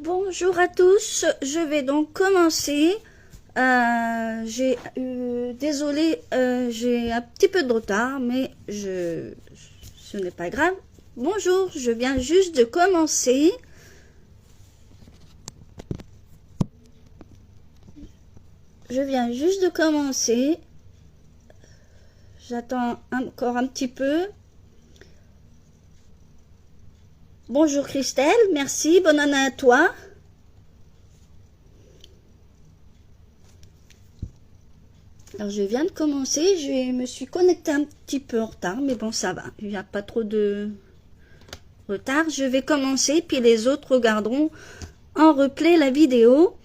Bonjour à tous, je vais donc commencer. Désolée, j'ai un petit peu de retard, mais ce n'est pas grave. Bonjour, je viens juste de commencer. J'attends encore un petit peu. Bonjour Christelle, merci, bonne année à toi. Alors je viens de commencer, je me suis connectée un petit peu en retard, mais bon ça va, il n'y a pas trop de retard. Je vais commencer, puis les autres regarderont en replay la vidéo.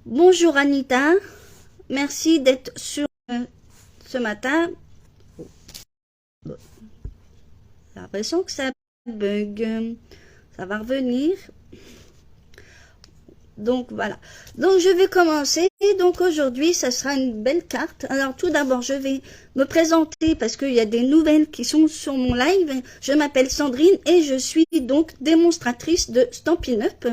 Bonjour Anita, merci d'être sur ce matin. J'ai l'impression que ça bug, ça va revenir. Donc voilà, donc je vais commencer. Donc aujourd'hui ça sera une belle carte. Alors tout d'abord je vais me présenter parce qu'il y a des nouvelles qui sont sur mon live. Je m'appelle Sandrine et je suis donc démonstratrice de Stampin' Up.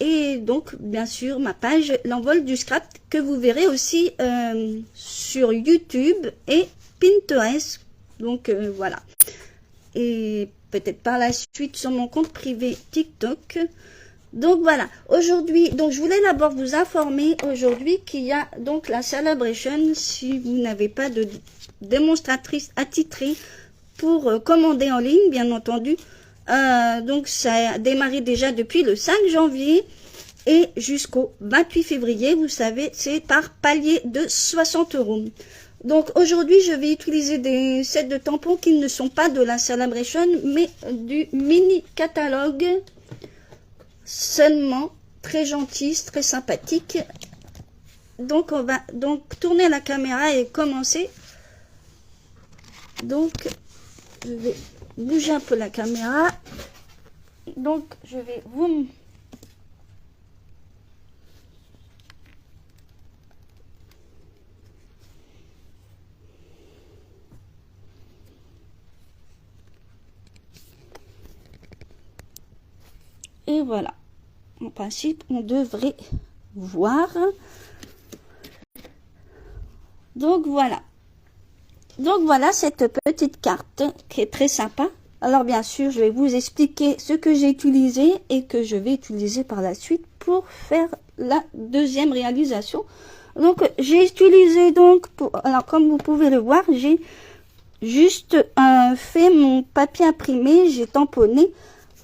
Et donc bien sûr ma page l'envol du scrap que vous verrez aussi sur YouTube et Pinterest. Donc voilà, et peut-être par la suite sur mon compte privé TikTok. Donc voilà, aujourd'hui, donc je voulais d'abord vous informer aujourd'hui qu'il y a donc la Celebration. Si vous n'avez pas de démonstratrice attitrée pour commander en ligne, bien entendu. Donc ça a démarré déjà depuis le 5 janvier et jusqu'au 28 février, vous savez, c'est par palier de 60 €. Donc aujourd'hui, je vais utiliser des sets de tampons qui ne sont pas de la Celebration, mais du mini catalogue seulement. Très gentil, très sympathique. Donc on va donc tourner la caméra et commencer. Donc je vais bouger un peu la caméra. Donc je vais vous et voilà. En principe, on devrait voir. Donc voilà. Donc voilà cette petite carte qui est très sympa. Alors bien sûr, je vais vous expliquer ce que j'ai utilisé et que je vais utiliser par la suite pour faire la deuxième réalisation. Donc j'ai utilisé donc, alors comme vous pouvez le voir, j'ai juste fait mon papier imprimé, j'ai tamponné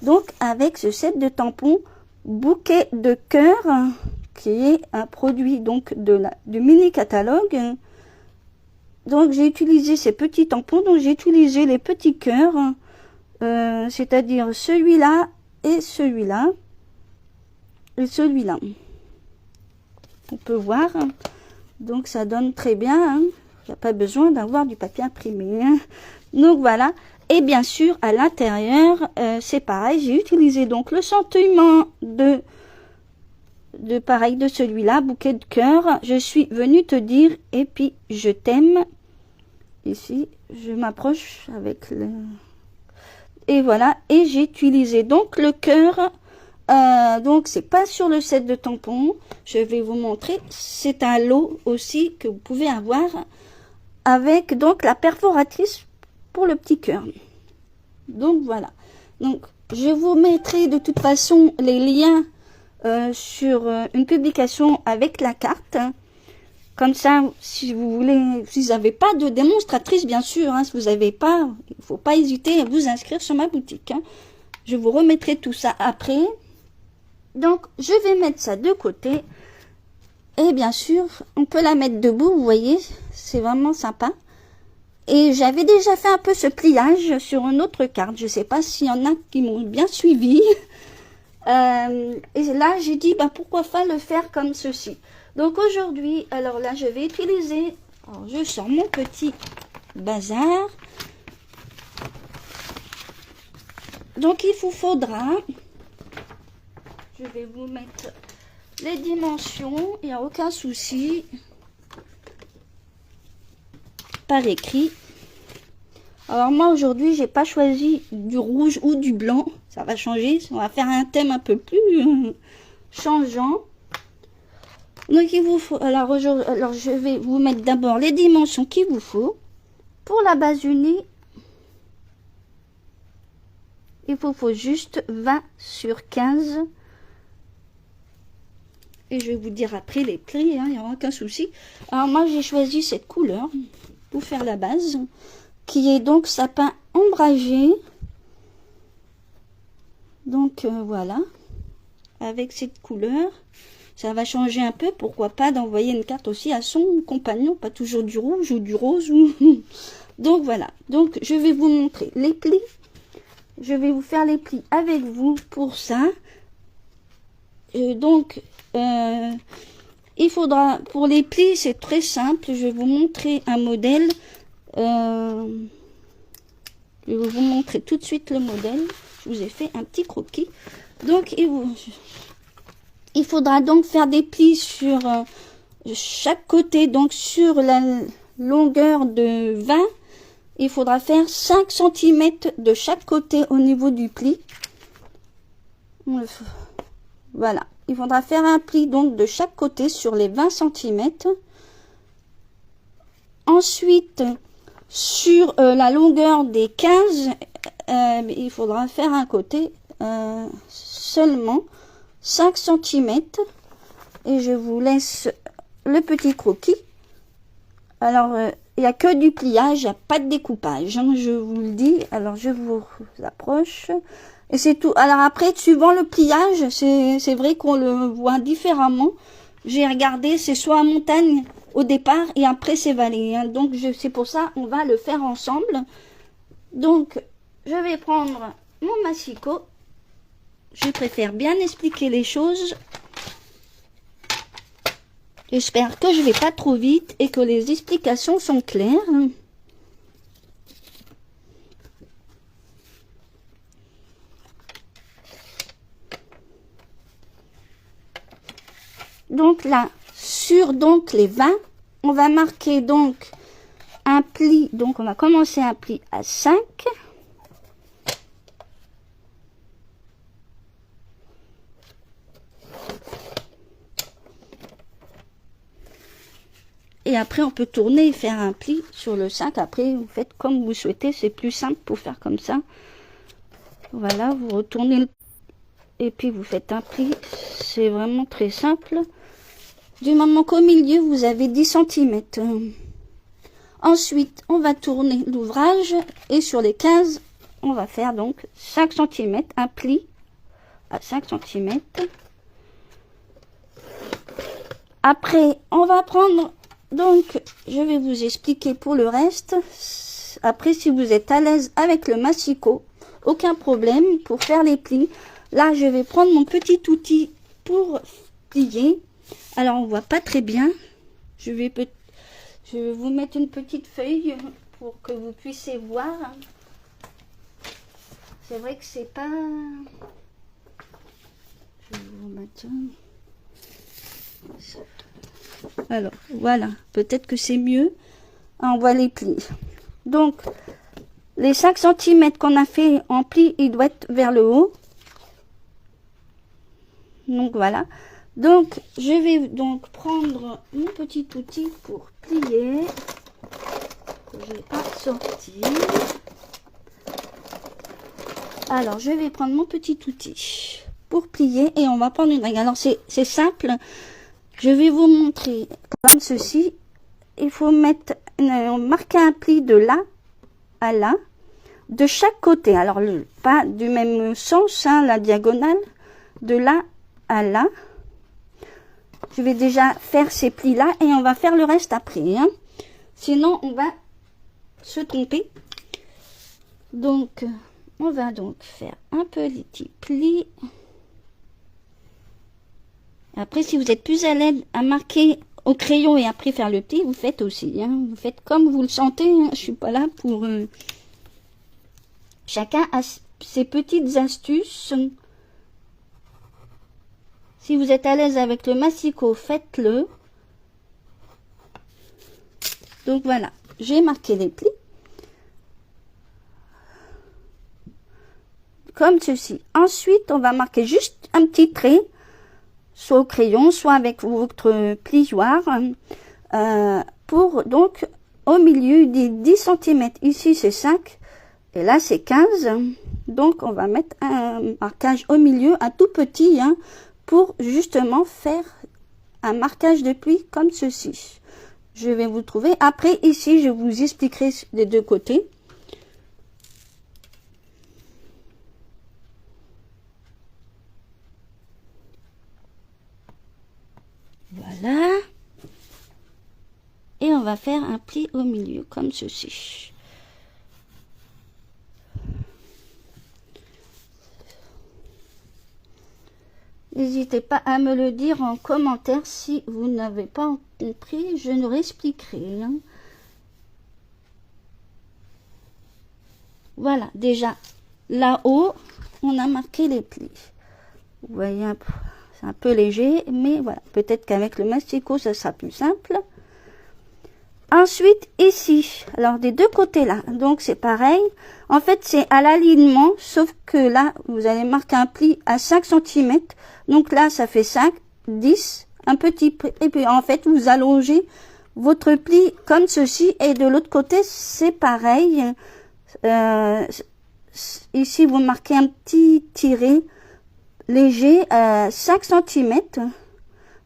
donc avec ce set de tampons bouquet de cœur qui est un produit donc du mini catalogue. Donc j'ai utilisé ces petits tampons, donc j'ai utilisé les petits cœurs, c'est-à-dire celui-là et celui-là et celui-là. On peut voir, donc ça donne très bien, hein. Il n'y a pas besoin d'avoir du papier imprimé, hein. Donc voilà, et bien sûr à l'intérieur c'est pareil, j'ai utilisé donc le sentiment de celui-là, bouquet de cœur. Je suis venue te dire et puis je t'aime. Ici je m'approche avec le, et voilà, et j'ai utilisé donc le cœur. Donc c'est pas sur le set de tampons, je vais vous montrer, c'est un lot aussi que vous pouvez avoir avec donc la perforatrice pour le petit cœur. Donc voilà, donc je vous mettrai de toute façon les liens sur une publication avec la carte, comme ça si vous voulez, si vous n'avez pas de démonstratrice bien sûr, hein, si vous n'avez pas, il faut pas hésiter à vous inscrire sur ma boutique, hein. Je vous remettrai tout ça après. Donc je vais mettre ça de côté et bien sûr on peut la mettre debout, vous voyez, c'est vraiment sympa. Et j'avais déjà fait un peu ce pliage sur une autre carte, je sais pas s'il y en a qui m'ont bien suivi. Et là j'ai dit bah, pourquoi pas le faire comme ceci. Donc aujourd'hui, alors là je vais utiliser, alors je sors mon petit bazar. Donc il vous faudra, je vais vous mettre les dimensions, il n'y a aucun souci, par écrit. Alors moi aujourd'hui j'ai pas choisi du rouge ou du blanc, Ça va changer. On va faire un thème un peu plus changeant. Donc il vous faut, alors je vais vous mettre d'abord les dimensions qu'il vous faut. Pour la base unie, il vous faut juste 20 sur 15. Et je vais vous dire après les plis, hein, il n'y aura aucun souci. Alors moi j'ai choisi cette couleur pour faire la base, qui est donc sapin ombragé. Donc voilà, avec cette couleur. Ça va changer un peu, pourquoi pas d'envoyer une carte aussi à son compagnon, pas toujours du rouge ou du rose. Donc voilà, donc je vais vous montrer les plis. Je vais vous faire les plis avec vous pour ça. Donc, il faudra, pour les plis, c'est très simple. Je vais vous montrer un modèle. Je vais vous montrer tout de suite le modèle. Je vous ai fait un petit croquis. Donc, il faudra donc faire des plis sur chaque côté, donc sur la longueur de 20, il faudra faire 5 cm de chaque côté au niveau du pli. Voilà, il faudra faire un pli donc de chaque côté sur les 20 cm. Ensuite, sur la longueur des 15, il faudra faire un côté seulement 5 cm. Et je vous laisse le petit croquis. Alors, il n'y a que du pliage, il n'y a pas de découpage, hein, je vous le dis. Alors, je vous approche. Et c'est tout. Alors après, suivant le pliage, c'est vrai qu'on le voit différemment. J'ai regardé, c'est soit à montagne au départ et après c'est vallée. Hein. Donc, c'est pour ça on va le faire ensemble. Donc, je vais prendre mon massicot. Je préfère bien expliquer les choses. J'espère que je vais pas trop vite et que les explications sont claires. Donc là, sur donc les 20, on va marquer donc un pli. Donc on va commencer un pli à 5. Et après, on peut tourner et faire un pli sur le 5. Après, vous faites comme vous souhaitez. C'est plus simple pour faire comme ça. Voilà, vous retournez le... Et puis, vous faites un pli. C'est vraiment très simple. Du moment qu'au milieu, vous avez 10 cm. Ensuite, on va tourner l'ouvrage. Et sur les 15, on va faire donc 5 cm. Un pli à 5 cm. Après, on va prendre... Donc, je vais vous expliquer pour le reste. Après, si vous êtes à l'aise avec le massicot, aucun problème pour faire les plis. Là, je vais prendre mon petit outil pour plier. Alors, on voit pas très bien. Je vais vous mettre une petite feuille pour que vous puissiez voir. C'est vrai que c'est pas... Je vais vous mettre... Alors, voilà. Peut-être que c'est mieux. On voit les plis. Donc, les 5 cm qu'on a fait en pli, il doit être vers le haut. Donc, voilà. Donc, je vais donc prendre mon petit outil pour plier. Que je n'ai pas sorti. Alors, je vais prendre mon petit outil pour plier et on va prendre une règle. Alors, c'est simple. Je vais vous montrer comme ceci. Il faut marquer un pli de là à là, de chaque côté. Alors, pas du même sens, hein, la diagonale, de là à là. Je vais déjà faire ces plis-là et on va faire le reste après. Hein. Sinon, on va se tromper. Donc, on va donc faire un petit pli. Après, si vous êtes plus à l'aise à marquer au crayon et après faire le pli, vous faites aussi. Hein. Vous faites comme vous le sentez. Hein. Je suis pas là pour... Chacun a ses petites astuces. Si vous êtes à l'aise avec le massicot, faites-le. Donc voilà, j'ai marqué les plis. comme ceci. Ensuite, on va marquer juste un petit trait, soit au crayon, soit avec votre plioir, pour donc au milieu des 10 cm. Ici, c'est 5 et là, c'est 15. Donc, on va mettre un marquage au milieu, un tout petit, hein, pour justement faire un marquage de pli comme ceci. Je vais vous trouver. Après, ici, je vous expliquerai des deux côtés. Voilà. Et on va faire un pli au milieu, comme ceci. N'hésitez pas à me le dire en commentaire si vous n'avez pas compris, je nous réexpliquerai. Hein. Voilà, déjà, là-haut, on a marqué les plis. Vous voyez, c'est un peu léger, mais voilà, peut-être qu'avec le masticot, ça sera plus simple. Ensuite, ici, alors des deux côtés là, donc c'est pareil. En fait, c'est à l'alignement, sauf que là, vous allez marquer un pli à 5 cm. Donc là, ça fait 5, 10, un petit pli. Et puis, en fait, vous allongez votre pli comme ceci. Et de l'autre côté, c'est pareil. Ici, vous marquez un petit tiret léger à 5 cm.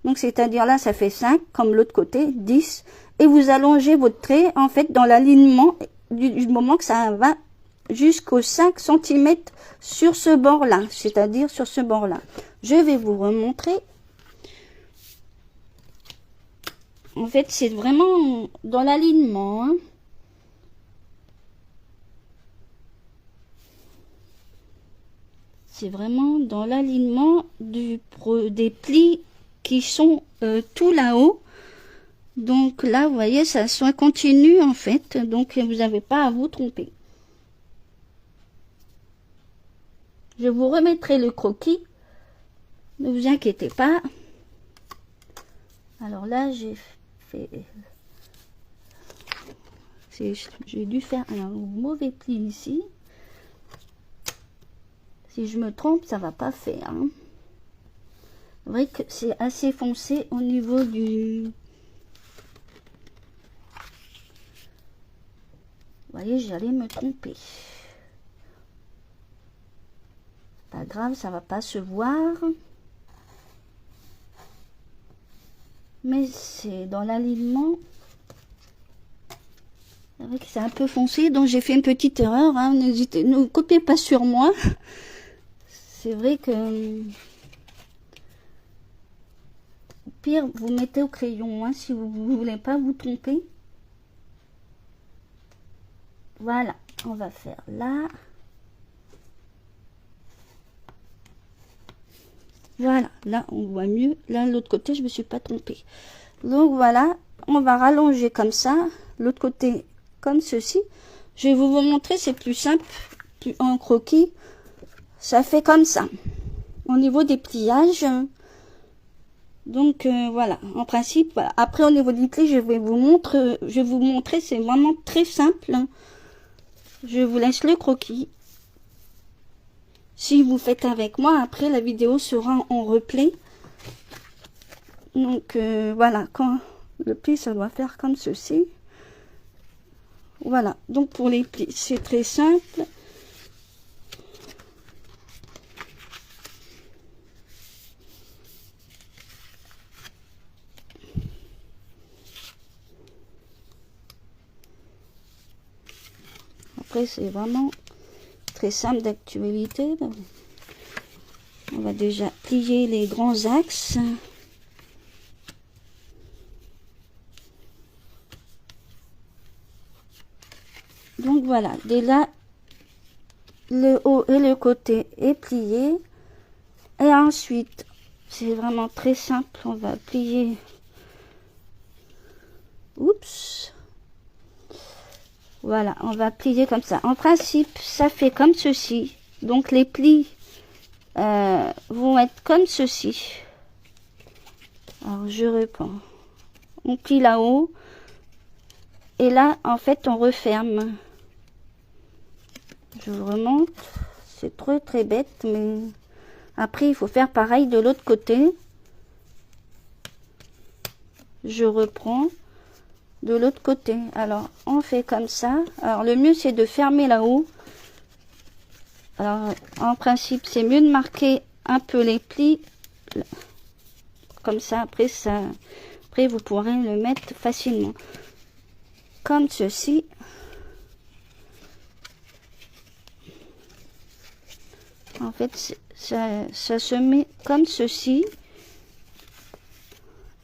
Donc, c'est-à-dire là, ça fait 5, comme l'autre côté, 10. Et vous allongez votre trait, en fait, dans l'alignement du moment que ça va jusqu'aux 5 cm sur ce bord-là, c'est-à-dire sur ce bord-là. Je vais vous remontrer. En fait, c'est vraiment dans l'alignement. Hein. C'est vraiment dans l'alignement des plis qui sont tout là-haut. Donc là, vous voyez, ça soit continu en fait. Donc, vous n'avez pas à vous tromper. Je vous remettrai le croquis. Ne vous inquiétez pas. Alors là, j'ai fait... J'ai dû faire un mauvais pli ici. Si je me trompe, ça va pas faire. Hein. C'est vrai que c'est assez foncé au niveau du... Vous voyez, j'allais me tromper. Pas grave, ça va pas se voir. Mais c'est dans l'alignement. C'est vrai que c'est un peu foncé, donc j'ai fait une petite erreur. Hein. N'hésitez, ne copiez pas sur moi. C'est vrai que... Au pire, vous mettez au crayon, hein, si vous ne voulez pas vous tromper. Voilà, on va faire là. Voilà, là on voit mieux. Là, l'autre côté, je me suis pas trompée. Donc voilà, on va rallonger comme ça. L'autre côté, comme ceci. Je vais vous montrer, c'est plus simple. En croquis, ça fait comme ça. Au niveau des pliages. Donc voilà, en principe, voilà. Après, au niveau des plis, je vais vous montrer, c'est vraiment très simple. Je vous laisse le croquis. Si vous faites avec moi, après la vidéo sera en replay. Donc voilà, quand le pli, ça doit faire comme ceci. Voilà, donc pour les plis, c'est très simple. Après, c'est vraiment très simple d'actualité. On va déjà plier les grands axes. Donc voilà, dès là, le haut et le côté est plié. Et ensuite, c'est vraiment très simple, on va plier. Oups. Voilà, on va plier comme ça. En principe, ça fait comme ceci. Donc les plis vont être comme ceci. Alors je reprends. On plie là-haut. Et là, en fait, on referme. Je vous remonte. c'est très bête, mais après il faut faire pareil de l'autre côté. Je reprends de l'autre côté. Alors on fait comme ça. Alors le mieux c'est de fermer là-haut. Alors en principe c'est mieux de marquer un peu les plis comme ça. Après vous pourrez le mettre facilement comme ceci. En fait ça se met comme ceci.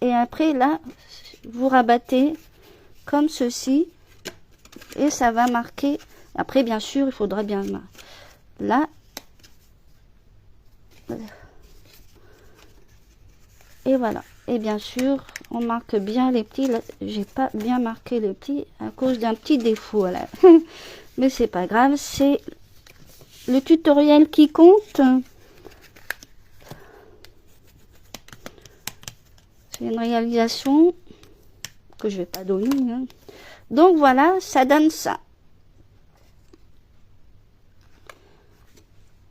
Et après là vous rabattez comme ceci et ça va marquer. Après bien sûr il faudra bien là et voilà. Et bien sûr on marque bien les petits. Là j'ai pas bien marqué les petits à cause d'un petit défaut là. Mais c'est pas grave, c'est le tutoriel qui compte. C'est une réalisation que je vais pas donner, hein. Donc voilà, ça donne ça.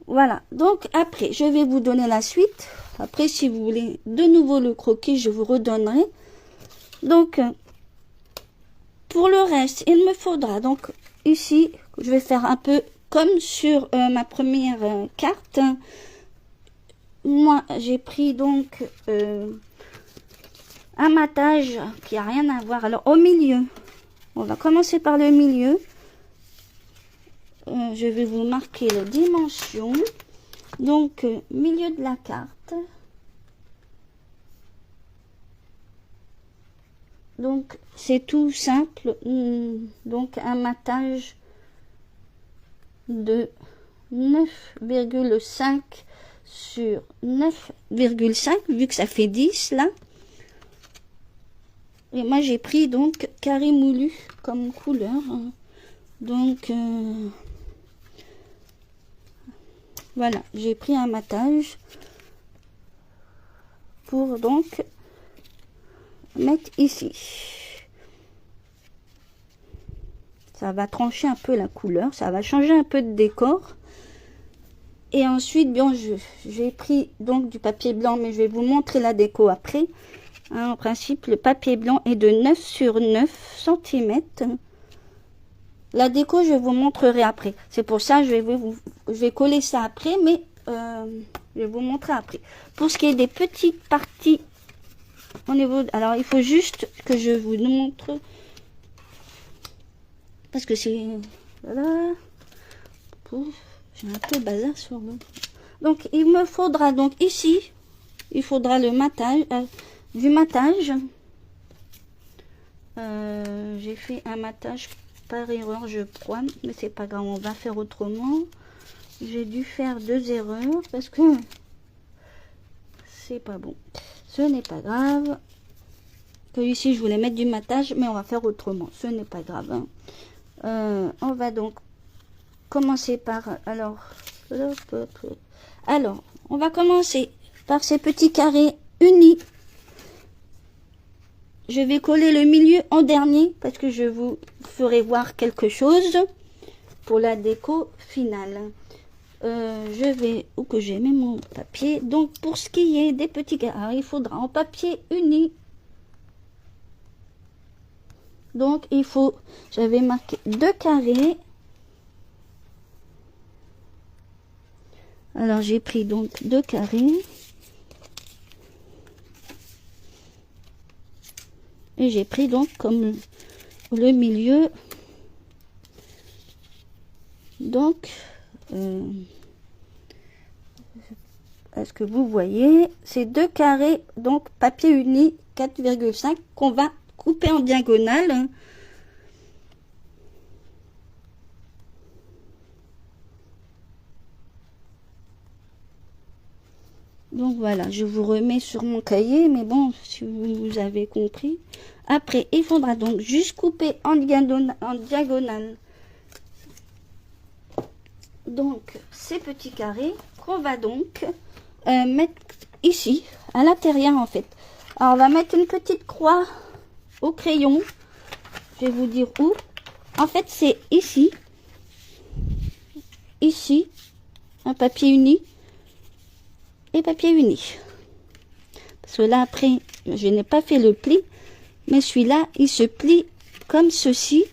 Voilà, donc après je vais vous donner la suite. Après si vous voulez de nouveau le croquis, je vous redonnerai. Donc pour le reste il me faudra donc ici, je vais faire un peu comme sur ma première carte. Moi j'ai pris donc un matage qui a rien à voir. Alors au milieu, on va commencer par le milieu. Je vais vous marquer les dimensions. Donc milieu de la carte. Donc c'est tout simple. Donc un matage de 9,5 sur 9,5 vu que ça fait 10 là. Et moi j'ai pris donc carré moulu comme couleur. Donc voilà, j'ai pris un matage pour donc mettre ici. Ça va trancher un peu la couleur, ça va changer un peu de décor. Et ensuite bien j'ai pris donc du papier blanc, mais je vais vous montrer la déco après. Hein, en principe le papier blanc est de 9 sur 9 cm. La déco je vous montrerai après, c'est pour ça je vais coller ça après, mais je vais vous montrer après. Pour ce qui est des petites parties au niveau alors il faut juste que je vous montre parce que c'est voilà, j'ai un peu bazar sur le. Donc il me faudra donc ici il faudra le matage, du matage. J'ai fait un matage par erreur je crois, mais c'est pas grave, on va faire autrement. J'ai dû faire 2 erreurs parce que c'est pas bon, ce n'est pas grave. Que ici je voulais mettre du matage, mais on va faire autrement, ce n'est pas grave, hein. On va donc commencer par alors on va commencer par ces petits carrés unis. Je vais coller le milieu en dernier parce que je vous ferai voir quelque chose pour la déco finale. Je vais où que j'ai mis mon papier. Donc pour ce qui est des petits carrés, il faudra en papier uni. Donc il faut, j'avais marqué 2 carrés. Alors j'ai pris donc 2 carrés. Et j'ai pris donc comme le milieu. Donc est-ce que vous voyez, c'est 2 carrés donc papier uni 4,5 qu'on va couper en diagonale. Donc voilà, je vous remets sur mon cahier, mais bon, si vous avez compris. Après, il faudra donc juste couper en diagonale. Donc, ces petits carrés qu'on va donc mettre ici, à l'intérieur en fait. Alors, on va mettre une petite croix au crayon. Je vais vous dire où. En fait, c'est ici. Ici. un papier uni et papier uni. Parce que là, après, je n'ai pas fait le pli, mais celui-là, il se plie comme ceci,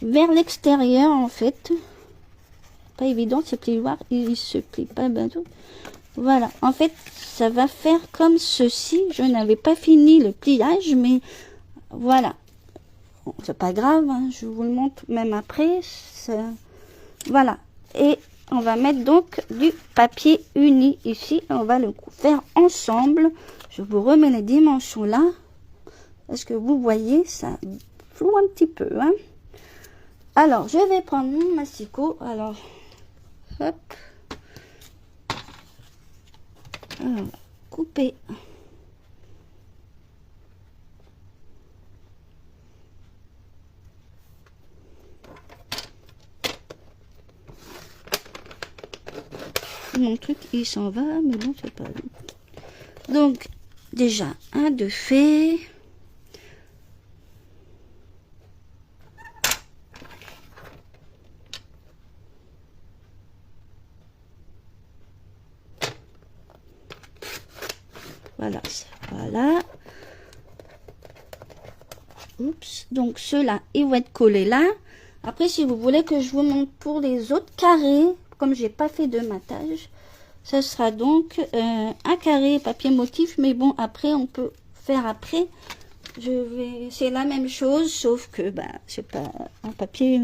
vers l'extérieur, en fait. Pas évident, ce plioir, il se plie pas bientôt. Voilà, en fait, ça va faire comme ceci. Je n'avais pas fini le pliage, mais voilà. Bon, c'est pas grave, hein, je vous le montre même après. Voilà, et on va mettre donc du papier uni ici. On va le faire ensemble. Je vous remets les dimensions là. Est-ce que vous voyez, ça floue un petit peu, hein? Alors, je vais prendre mon massicot. Alors, hop. Alors, couper. Mon truc, il s'en va, mais bon, c'est pas... Donc, déjà, un de fait. Voilà, voilà. Oups, donc ceux-là, ils vont être collés là. Après, si vous voulez que je vous montre pour les autres carrés, comme j'ai pas fait de matage, ce sera donc un carré papier motif. Mais bon, après, on peut faire après. C'est la même chose, sauf que bah, c'est pas un papier.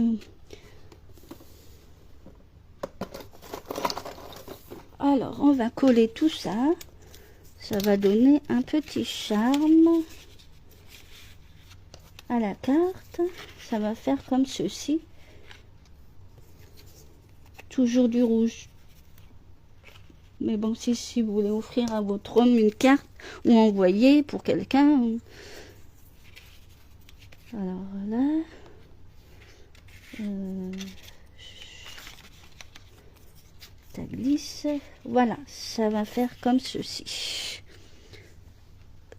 Alors, on va coller tout ça. Ça va donner un petit charme à la carte. Ça va faire comme ceci. Toujours du rouge. Mais bon, si vous voulez offrir à votre homme une carte ou envoyer pour quelqu'un. Alors là. Ça glisse. Voilà, ça va faire comme ceci.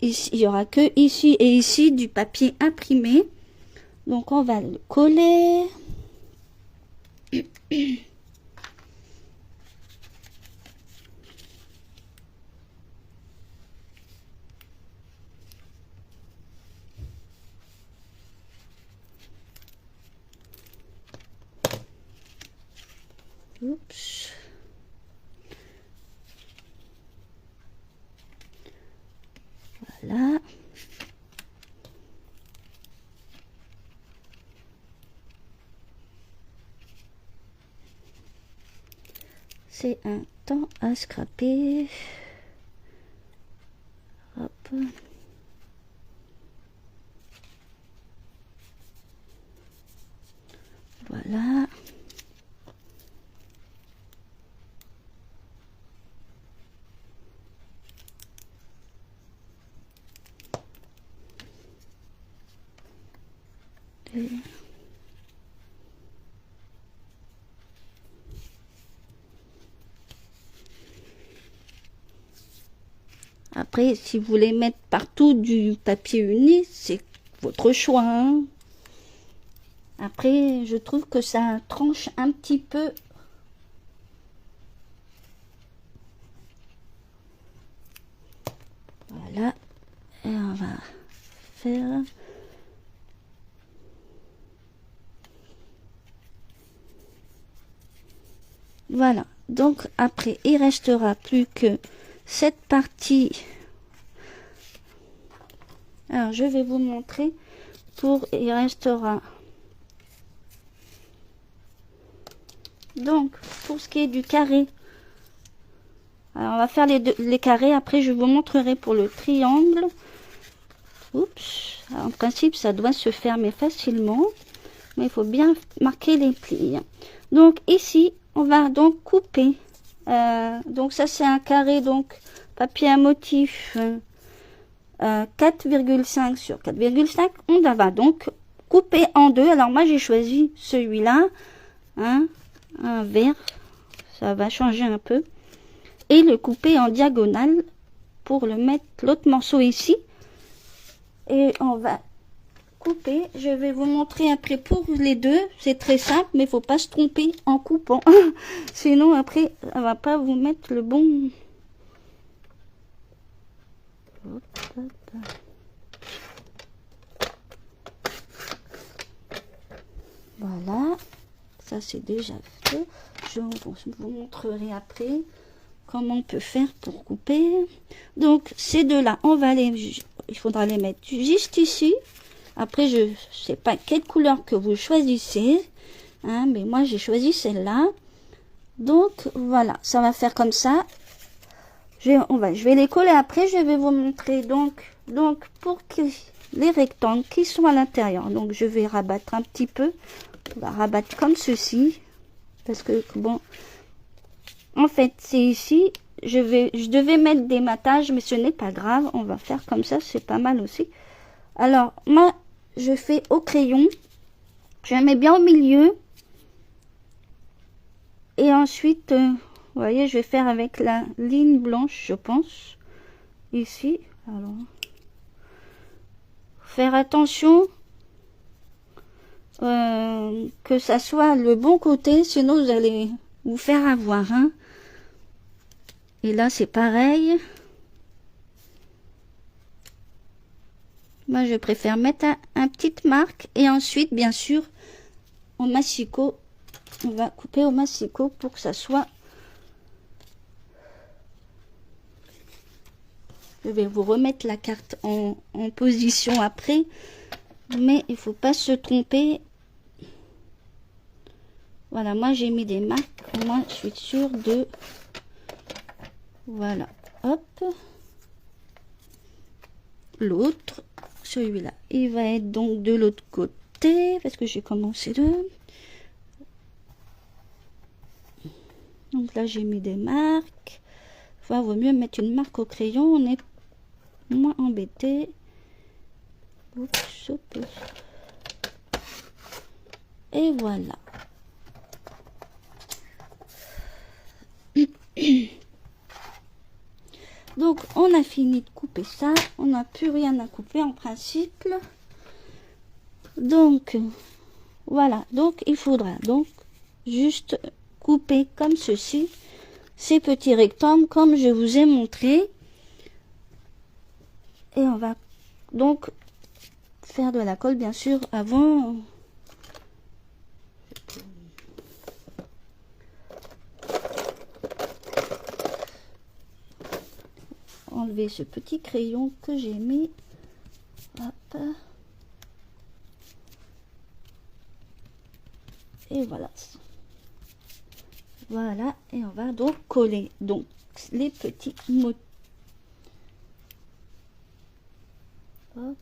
Ici, il n'y aura que ici et ici du papier imprimé. Donc on va le coller. Oups. Voilà. C'est un temps à scraper. Hop. Voilà. Et après, si vous voulez mettre partout du papier uni, c'est votre choix, hein. Après, je trouve que ça tranche un petit peu. Voilà. Et on va faire... Voilà. Donc, après, il restera plus que cette partie. Alors, je vais vous montrer. Il restera... Donc, pour ce qui est du carré, alors on va faire les carrés. Après, je vous montrerai pour le triangle. Oups. Alors, en principe, ça doit se fermer facilement, mais il faut bien marquer les plis. Donc, ici, on va donc couper. Donc, ça, c'est un carré, donc papier à motif 4,5 sur 4,5. On va donc couper en deux. Alors, moi, j'ai choisi celui-là. Hein, un vert, ça va changer un peu, et le couper en diagonale pour le mettre l'autre morceau ici, et on va couper. Je vais vous montrer après pour les deux. C'est très simple, mais il faut pas se tromper en coupant. Sinon, après, elle va pas vous mettre le bon... Hop, hop. Voilà. Ça, c'est déjà fait. Je vous montrerai après comment on peut faire pour couper. Donc, ces deux-là, on va les... Il faudra les mettre juste ici. Après, je sais pas quelle couleur que vous choisissez. Hein, mais moi, j'ai choisi celle-là. Donc, voilà. Ça va faire comme ça. Je vais les coller après. Je vais vous montrer. Donc pour que les rectangles qui sont à l'intérieur. Donc, je vais rabattre un petit peu. On va rabattre comme ceci. Parce que, bon... En fait, c'est ici... Je devais mettre des matages, mais ce n'est pas grave. On va faire comme ça, c'est pas mal aussi. Alors, moi, je fais au crayon. Je mets bien au milieu. Et ensuite, vous voyez, je vais faire avec la ligne blanche, je pense. Ici. Alors, faire attention que ça soit le bon côté, sinon vous allez vous faire avoir. Hein. Et là, c'est pareil. Moi, je préfère mettre un petite marque. Et ensuite, bien sûr, au massicot, on va couper au massicot pour que ça soit... Je vais vous remettre la carte en position après. Mais il faut pas se tromper. Voilà, moi, j'ai mis des marques. Au moins, je suis sûre de... Voilà, hop. L'autre, celui-là, il va être donc de l'autre côté, parce que j'ai commencé de... Donc là, j'ai mis des marques. Enfin, vaut mieux mettre une marque au crayon, on est moins embêté. Oups, oups. Et voilà. Donc, on a fini de couper ça. On n'a plus rien à couper en principe. Donc, voilà. Donc, il faudra donc juste couper comme ceci. Ces petits rectangles comme je vous ai montré. Et on va donc faire de la colle, bien sûr, avant... Enlever ce petit crayon que j'ai mis. Hop. Et voilà. Voilà. Et on va donc coller donc les petits mots. Hop.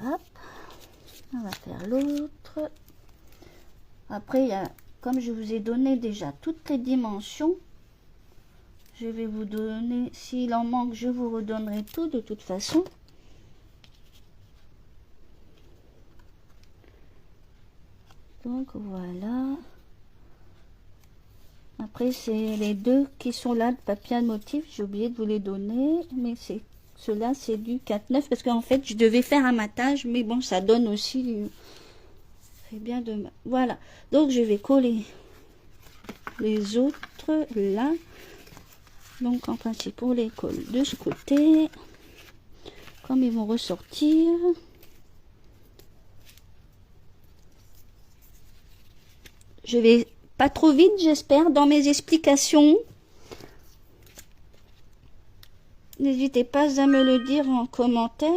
Hop. On va faire l'autre. Après, il y a, comme je vous ai donné déjà toutes les dimensions, je vais vous donner, s'il en manque, je vous redonnerai tout de toute façon. Donc voilà. Après, c'est les deux qui sont là, de papier à motif. J'ai oublié de vous les donner, mais c'est cela, c'est du 4,9 parce qu'en fait, je devais faire un matage, mais bon, ça donne aussi. C'est bien de. Voilà. Donc, je vais coller les autres là. Donc, en principe, on les colle de ce côté, comme ils vont ressortir. Je vais pas trop vite, j'espère, dans mes explications. N'hésitez pas à me le dire en commentaire.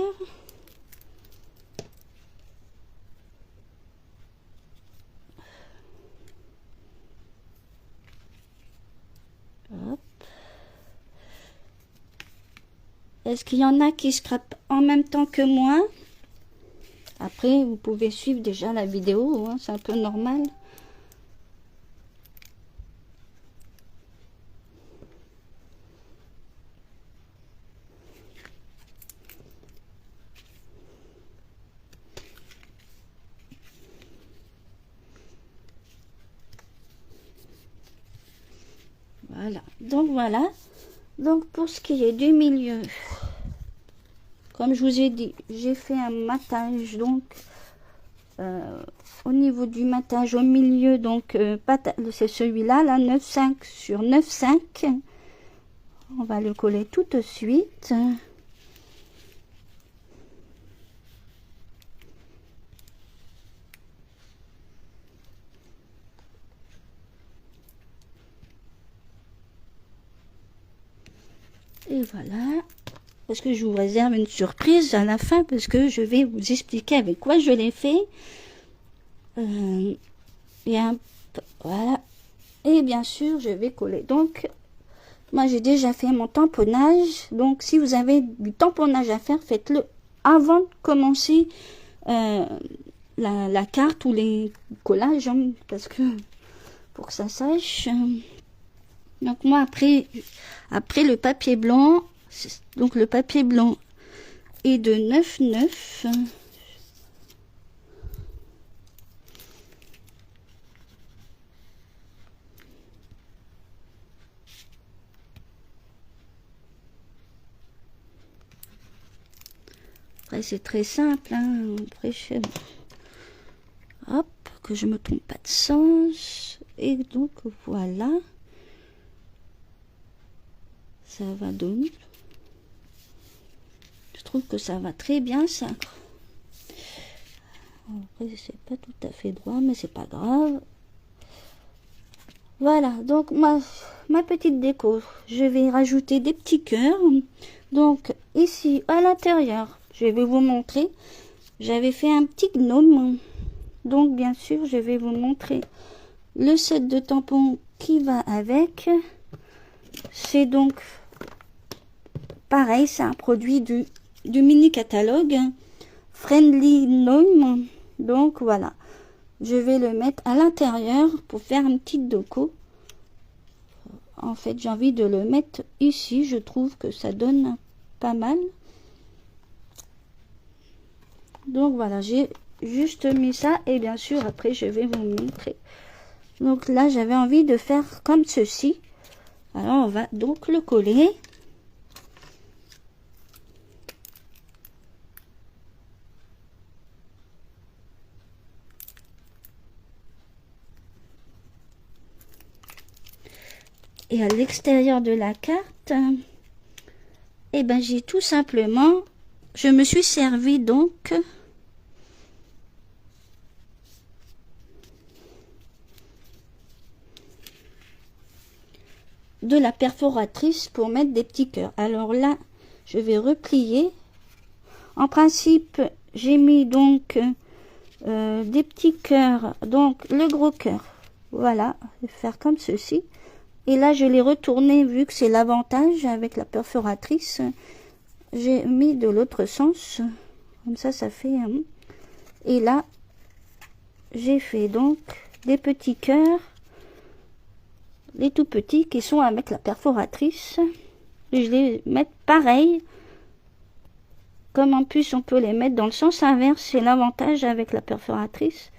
Hop. Est-ce qu'il y en a qui scrapent en même temps que moi? Après, vous pouvez suivre déjà la vidéo, hein, c'est un peu normal. Voilà. Donc voilà. Donc pour ce qui est du milieu, comme je vous ai dit, j'ai fait un matage. Donc au niveau du matage au milieu, donc c'est celui-là, là, 9,5 sur 9,5. On va le coller tout de suite. Et voilà. Parce que je vous réserve une surprise à la fin, parce que je vais vous expliquer avec quoi je l'ai fait. Il y a voilà. Et bien sûr, je vais coller. Donc, moi, j'ai déjà fait mon tamponnage. Donc, si vous avez du tamponnage à faire, faites-le avant de commencer la carte ou les collages, hein, parce que pour que ça sèche. Donc, moi, après le papier blanc, donc le papier blanc est de 9,9. Après, c'est très simple. Hein. Après, hop, que je me trompe pas de sens. Et donc, voilà. Ça va donner. Je trouve que ça va très bien, ça. Après, c'est pas tout à fait droit, mais c'est pas grave. Voilà, donc ma petite déco, je vais rajouter des petits cœurs. Donc, ici, à l'intérieur, je vais vous montrer. J'avais fait un petit gnome. Donc, bien sûr, je vais vous montrer le set de tampons qui va avec. C'est donc pareil, c'est un produit du mini catalogue Friendly Gnome. Donc, voilà. Je vais le mettre à l'intérieur pour faire une petite déco. En fait, j'ai envie de le mettre ici. Je trouve que ça donne pas mal. Donc voilà, j'ai juste mis ça. Et bien sûr, après, je vais vous montrer. Donc là, j'avais envie de faire comme ceci. Alors, on va donc le coller. Et à l'extérieur de la carte, eh ben, j'ai tout simplement, je me suis servi donc de la perforatrice pour mettre des petits cœurs. Alors là, je vais replier. En principe, j'ai mis donc des petits cœurs, donc le gros cœur. Voilà, je vais faire comme ceci. Et là, je l'ai retourné, vu que c'est l'avantage avec la perforatrice. J'ai mis de l'autre sens. Comme ça, ça fait... Et là, j'ai fait donc des petits cœurs. Les tout petits qui sont avec la perforatrice. Et je les mets pareil. Comme en plus, on peut les mettre dans le sens inverse. C'est l'avantage avec la perforatrice.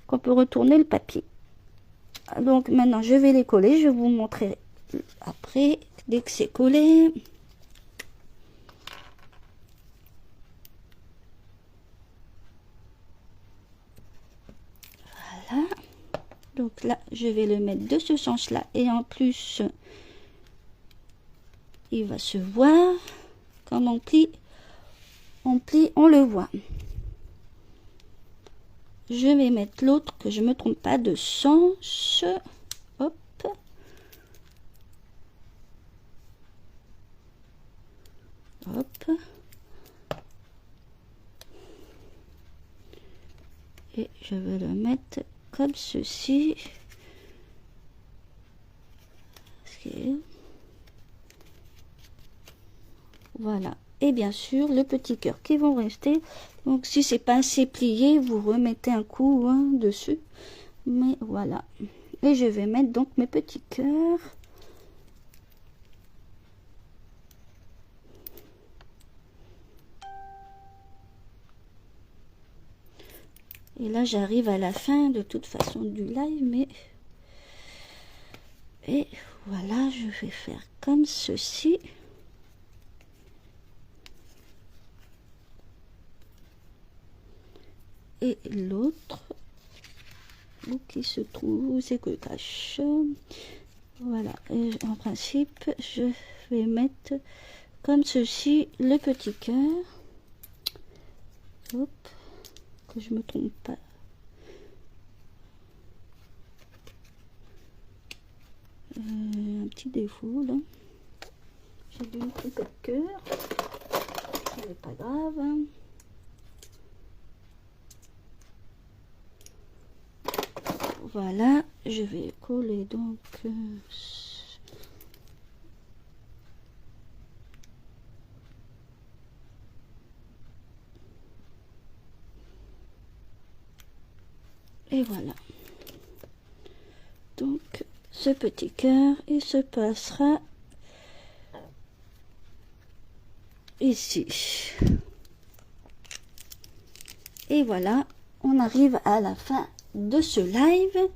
Qu'on peut retourner le papier. Donc maintenant je vais les coller, je vais vous montrer après dès que c'est collé. Voilà, donc là je vais le mettre de ce sens là et en plus il va se voir comme on plie, on le voit. Je vais mettre l'autre, que je me trompe pas de sens. Hop. Hop. Et je vais le mettre comme ceci. Voilà. Et bien sûr, le petit cœur qui vont rester. Donc, si c'est pas assez plié, vous remettez un coup dessus. Mais voilà. Et je vais mettre donc mes petits cœurs. Et là, j'arrive à la fin de toute façon du live, mais Et voilà, je vais faire comme ceci. Et l'autre qui se trouve, où c'est que cache. Voilà, et en principe, je vais mettre comme ceci le petit cœur. Hop, que je me trompe pas. Un petit défaut là. J'ai dû mettre le cœur. C'est pas grave. Voilà, je vais coller donc et voilà. Donc ce petit cœur, il se passera ici. Et voilà, on arrive à la fin de ce live.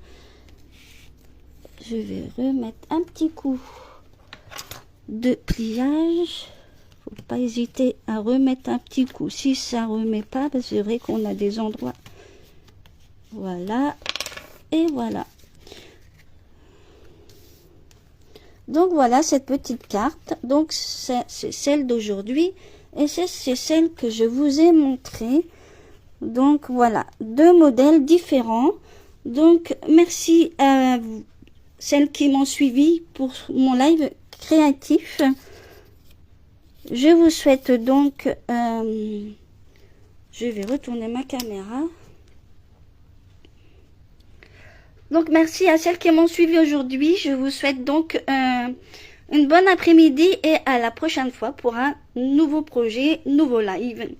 Je vais remettre un petit coup de pliage. Faut pas hésiter à remettre un petit coup si ça remet pas, parce que c'est vrai qu'on a des endroits. Voilà, et voilà. Donc voilà cette petite carte. Donc c'est celle d'aujourd'hui et c'est celle que je vous ai montrée. Donc voilà, deux modèles différents. Donc merci à celles qui m'ont suivi pour mon live créatif. Je vous souhaite donc, je vais retourner ma caméra. Donc merci à celles qui m'ont suivi aujourd'hui. Je vous souhaite donc une bonne après-midi et à la prochaine fois pour un nouveau projet, nouveau live.